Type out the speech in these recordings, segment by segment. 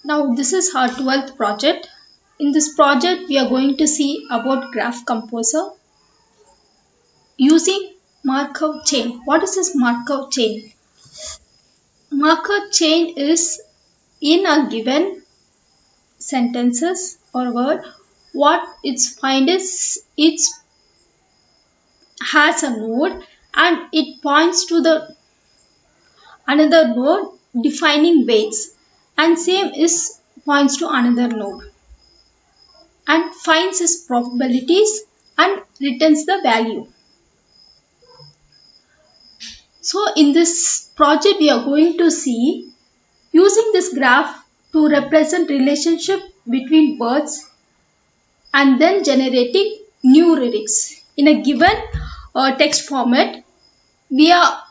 Now this is our 12th project. In this project we are going to see about Graph Composer using Markov chain. What is this Markov chain? Markov chain is in a given sentences or word, what it's find is it has a node and it points to the another node defining weights, and same is points to another node and finds its probabilities and returns the value. So in this project we are going to see using this graph to represent relationship between words and then generating new lyrics. In a given text format, we are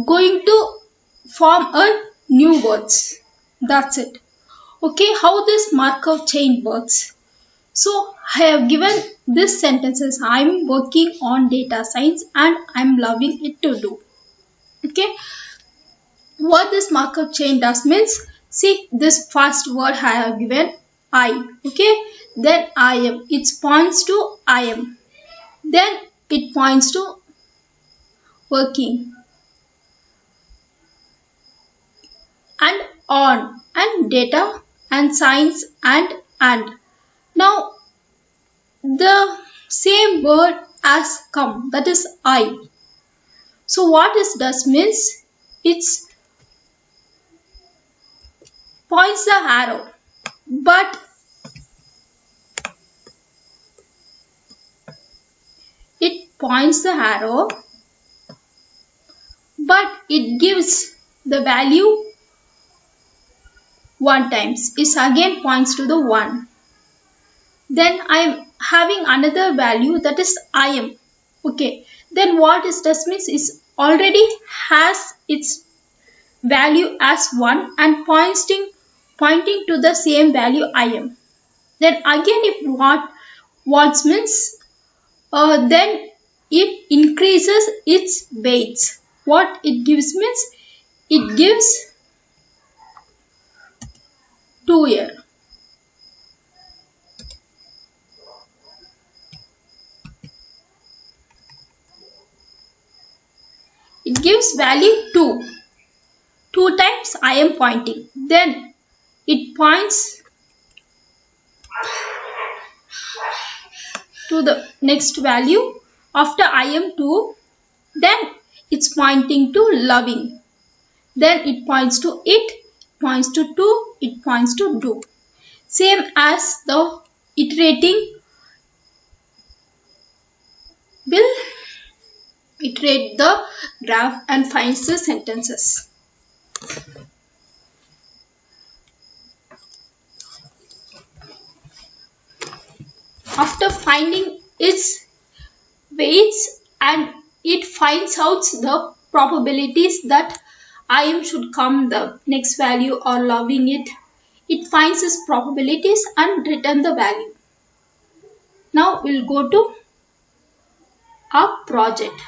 going to form a new words. That's it. Okay, how this Markov chain works. So I have given this sentences. I'm working on data science and I'm loving it to do. Okay, what this Markov chain does means, see this first word I have given I. Okay, then I am. It points to I am. Then it points to working and on and data and science and. Now the same word as come, that is I. So what it does means, it's points the arrow, but it points the arrow, but it gives the value 1 times. It again points to the 1. Then I am having another value, that is I am. Okay, then what it does means is already has its value as 1 and pointing to the same value I am. Then again if what means then it increases its weights. What it gives means it gives 2 here. It gives value 2. 2 times I am pointing. Then it points to the next value after I am 2. Then it's pointing to loving. Then it points to it, points to 2, it points to do. Same as the iterating will iterate the graph and finds the sentences. After finding its weights and it finds out the probabilities that I am should come the next value or loving it. It finds its probabilities and return the value. Now we'll go to our project.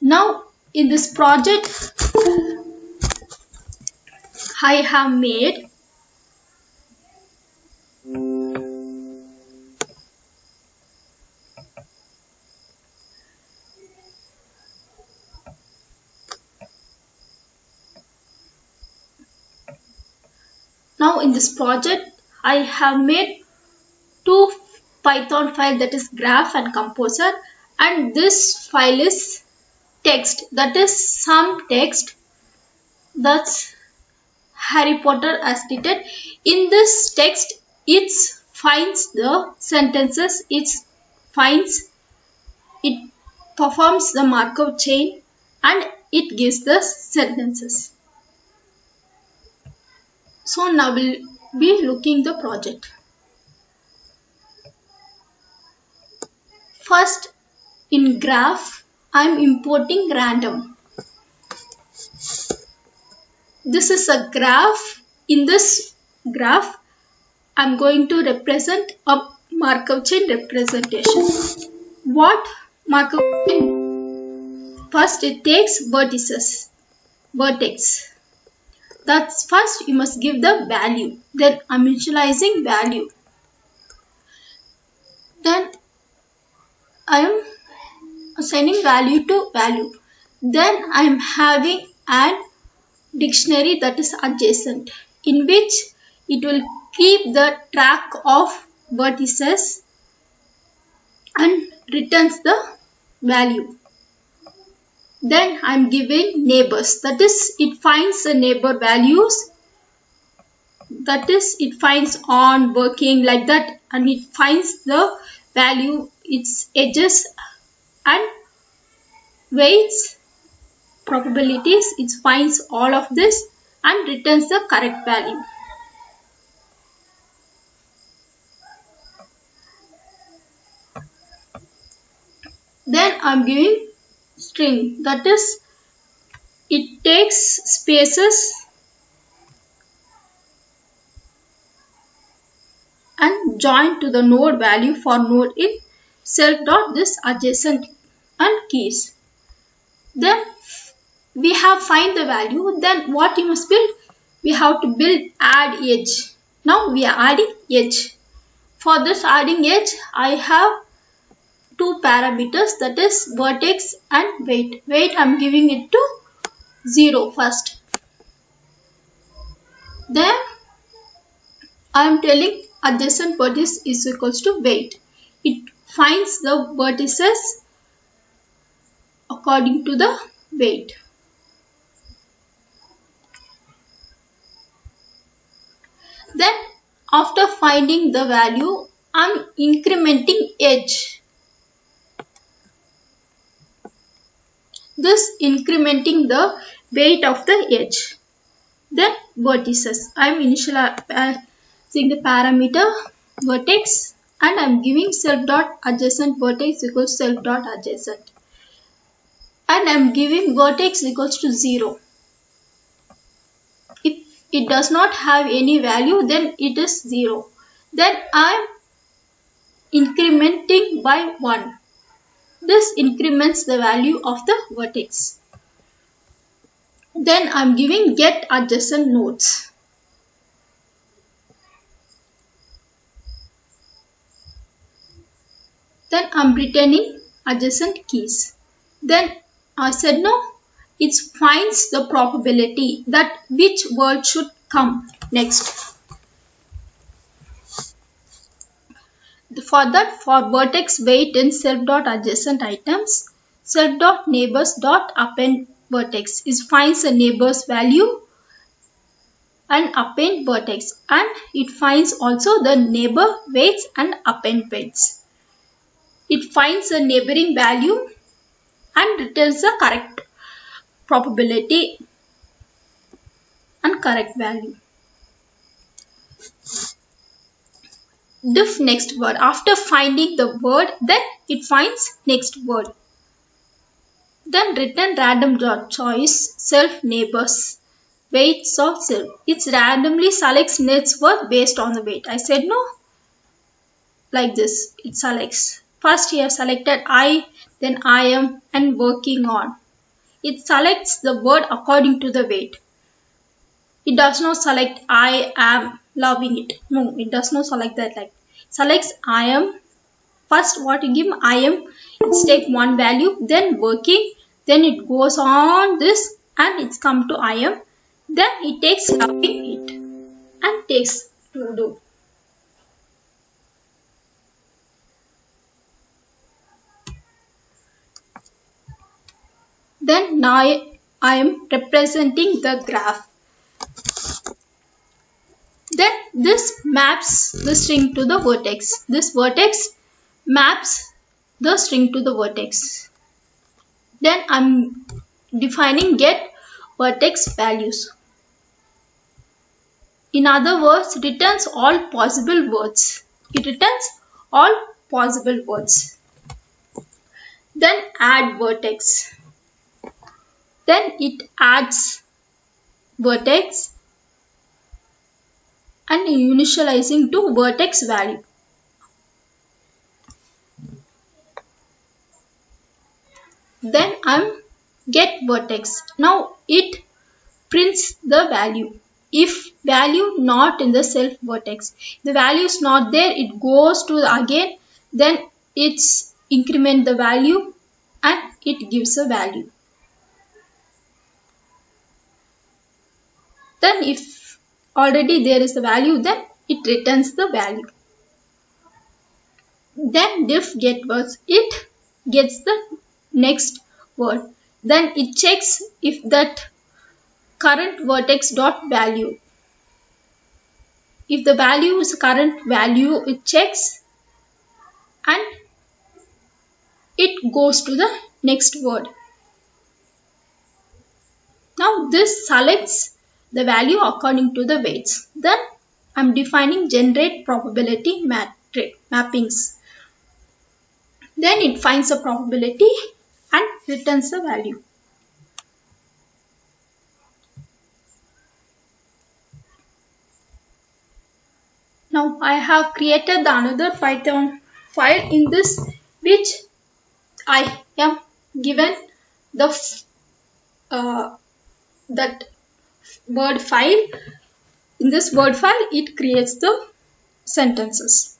Now in this project I have made I have made 2 Python files, that is Graph and Composer, and this file is text, that is some text that's Harry Potter as stated. In this text it finds the sentences, it performs the Markov chain and it gives the sentences. So now we'll be looking the project. First in graph I am importing random. This is a graph. In this graph I am going to represent a Markov chain representation. What Markov chain? First it takes vertex. That's first you must give the value. Then I'm initializing value. Then I am assigning value to value. Then I am having an dictionary that is adjacent, in which it will keep the track of vertices and returns the value. Then I am giving neighbors, that is it finds the neighbor values, that is it finds on, working, like that, and it finds the value, its edges and weights, probabilities, it finds all of this and returns the correct value. Then I'm giving string, that is it takes spaces and join to the node value for node in self dot this adjacent and keys. Then we have find the value. Then what you must build? We have to build add edge. Now we are adding edge. For this adding edge, I have two parameters, that is vertex and weight. Weight I'm giving it to 0 first. Then I am telling adjacent vertex is equals to weight. It finds the vertices according to the weight. Then after finding the value, I am incrementing edge. This incrementing the weight of the edge. Then vertices. I am initializing the parameter vertex and I am giving self dot adjacent vertex equals self dot adjacent. And I am giving vertex equals to 0. If it does not have any value, then it is 0. Then I am incrementing by 1. This increments the value of the vertex. Then I am giving get adjacent nodes. Then I am returning adjacent keys. Then I said no, it finds the probability that which word should come next. For that, for vertex weight in self dot adjacent items, self dot neighbors dot append vertex is finds a neighbor's value and append vertex, and it finds also the neighbor weights and append weights. It finds a neighboring value and returns the correct probability and correct value. Diff next word. After finding the word, then it finds next word. Then return random dot choice self neighbors weights of self. It randomly selects next word based on the weight. I said no. Like this, it selects. First here selected I, then I am and working on. It selects the word according to the weight. It does not select I am loving it. No, it does not select that like. Selects I am. First what you give I am. It's take one value, then working, then it goes on this and it's come to I am. Then it takes loving it and takes to do. Then now I am representing the graph. Then this maps the string to the vertex. This vertex maps the string to the vertex. Then I am defining get vertex values. In other words, returns all possible words. It returns all possible words. Then add vertex. Then it adds vertex and initializing to vertex value. Then I'm get vertex. Now it prints prints the value. If value not in the self vertex, the value is not there, it goes to again, then it's increment the value and it gives a value. Then if already there is the value, then it returns the value. Then diff get words, it gets the next word. Then it checks if that current vertex dot value. If the value is current value, it checks and it goes to the next word. Now this selects the value according to the weights. Then I'm defining generate probability matrix mappings. Then it finds a probability and returns the value. Now I have created another Python file in this, which I am given the that word file. In this word file, it creates the sentences.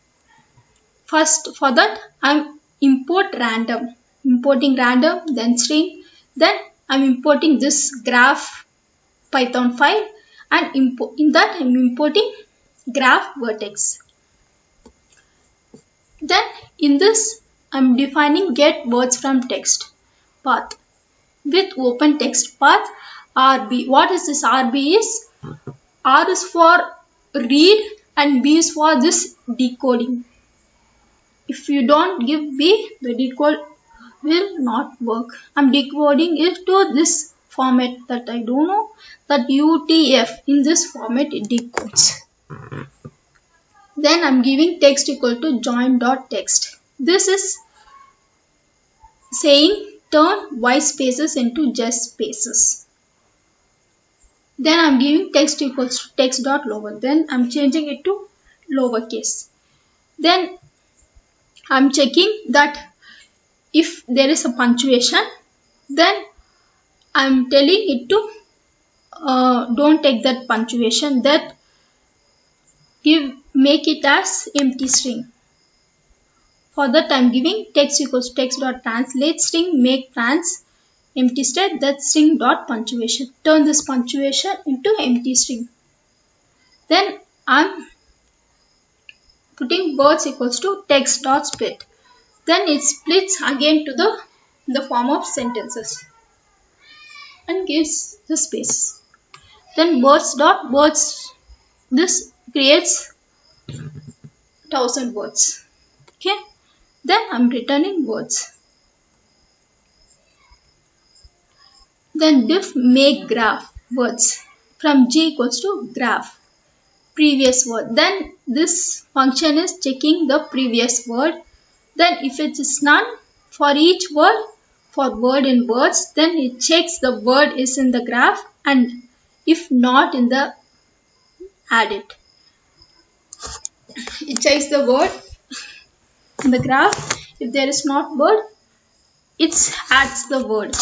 First, for that, I'm importing random, then string, then I'm importing this graph Python file, and in that I'm importing graph vertex. Then in this, I'm defining get words from text path with open text path RB. What is this RB is? R is for read and B is for this decoding. If you don't give B, the decode will not work. I'm decoding it to this format that I don't know, that UTF. In this format it decodes. Then I'm giving text equal to join.text. This is saying turn white spaces into just spaces. Then I'm giving text equals to text.lower. Then I'm changing it to lowercase. Then I'm checking that if there is a punctuation, then I'm telling it to don't take that punctuation, that make it as empty string. For that I'm giving text equals to text.translate string make trans empty state, that string dot punctuation. Turn this punctuation into empty string. Then I'm putting words equals to text dot split. Then it splits again to the form of sentences and gives the space. Then words dot words, this creates 1000 words. Okay. Then I'm returning words. Then diff make graph words from G equals to graph previous word. Then this function is checking the previous word. Then if it is none for each word, for word in words, then it checks the word is in the graph, and if not in the add it. It checks the word in the graph. If there is not word, it adds the word.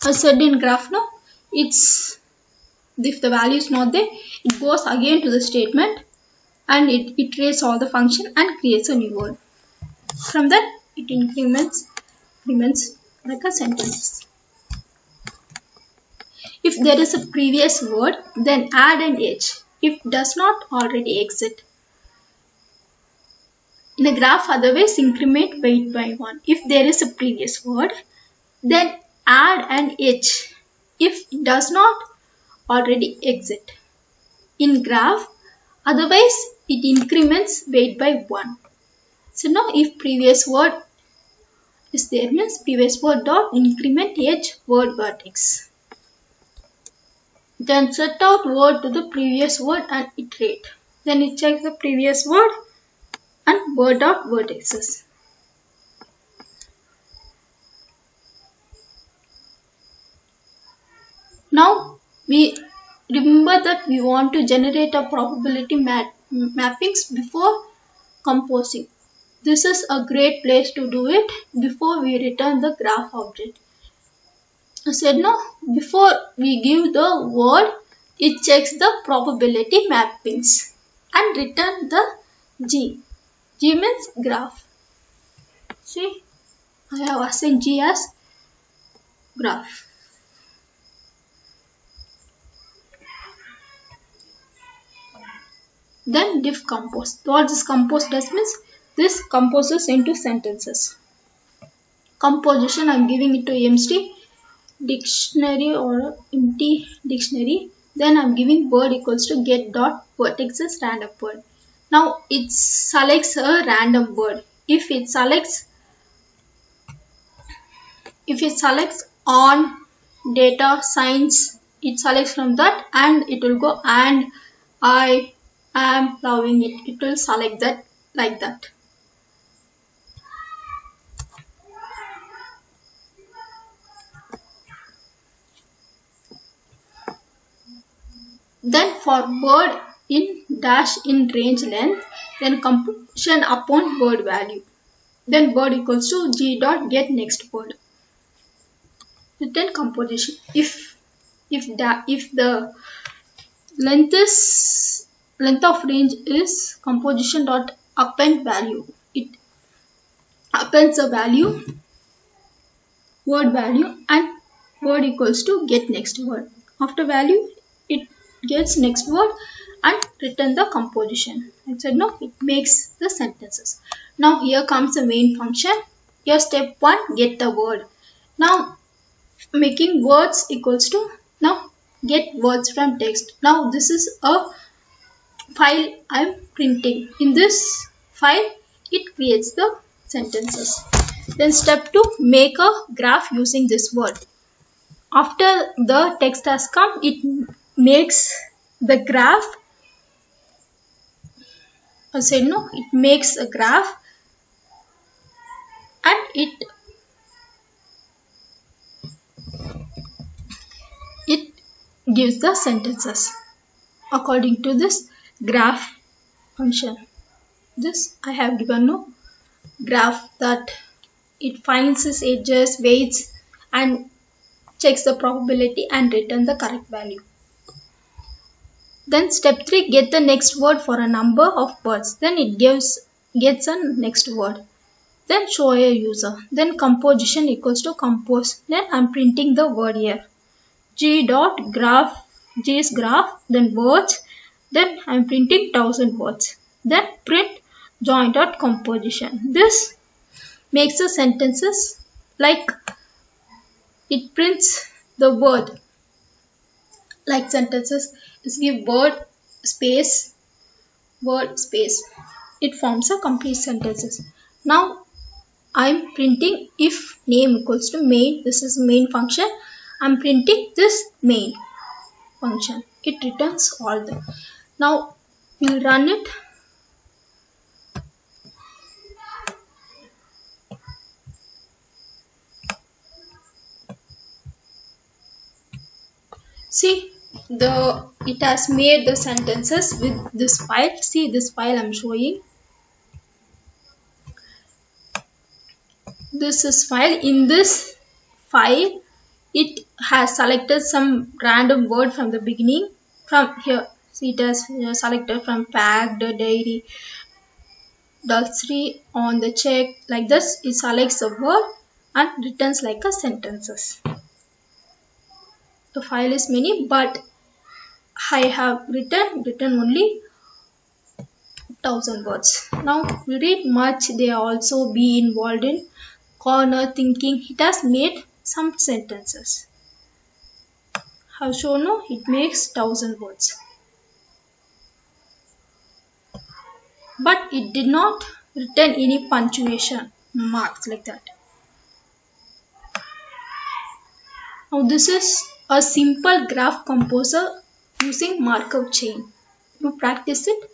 A certain graph, no, it's if the value is not there, it goes again to the statement and it iterates all the function and creates a new word. From that it increments like a sentence. If there is a previous word, then add an edge if does not already exist. In a graph, otherwise increment weight by 1. If there is a previous word, then add an edge if it does not already exist. In graph, otherwise it increments weight by 1. So now if previous word is there, means previous word dot increment edge word vertex. Then set out word to the previous word and iterate. Then it checks the previous word and word dot vertexes. Now we remember that we want to generate a probability mappings before composing. This is a great place to do it before we return the graph object. I said no, before we give the word, it checks the probability mappings and return the G. G means graph. See, I have assigned G as graph. Then diff compose. What this compose does means this composes into sentences. Composition, I am giving it to empty dictionary or empty dictionary. Then I am giving word equals to get dot vertexes random word. Now it selects a random word. If it selects on data science, it selects from that and it will go and I am loving it. It will select that like that. Then for word in dash in range length, then composition upon word value. Then word equals to g dot get next word. Then composition. If the length of range is composition dot append value, it appends a value, word value, and word equals to get next word. After value, it gets next word and return the composition. I said no, it makes the sentences. Now here comes the main function. Here step 1, get the word. Now making words equals to, now get words from text. Now this is a file I am printing. In this file, it creates the sentences. Then step 2, make a graph using this word. After the text has come, it makes the graph. I said no, it makes a graph and it gives the sentences according to this graph function. This I have given no graph that it finds its edges, weights and checks the probability and return the correct value. Then step 3, get the next word for a number of words. Then it gets a next word. Then show a user. Then composition equals to compose. Then I am printing the word here. G dot graph, G is graph, then words. Then I am printing 1000 words. Then print join dot composition. This makes the sentences like it prints the word like sentences. Is give word space, it forms a complete sentences. Now I am printing if name equals to main. This is main function. I am printing this main function. It returns all the. Now we'll run it. See, it has made the sentences with this file. See this file I'm showing. This is file. In this file, it has selected some random word from the beginning. From here, see it has selected from packed, dairy, dulcery, on the check. Like this, it selects a word and returns like a sentences. The file is many, but I have written only 1000 words. Now we read much. They also be involved in corner thinking. It has made some sentences. How shown no? It makes 1000 words. But it did not return any punctuation marks like that. Now this is a simple graph composer using Markov chain. You practice it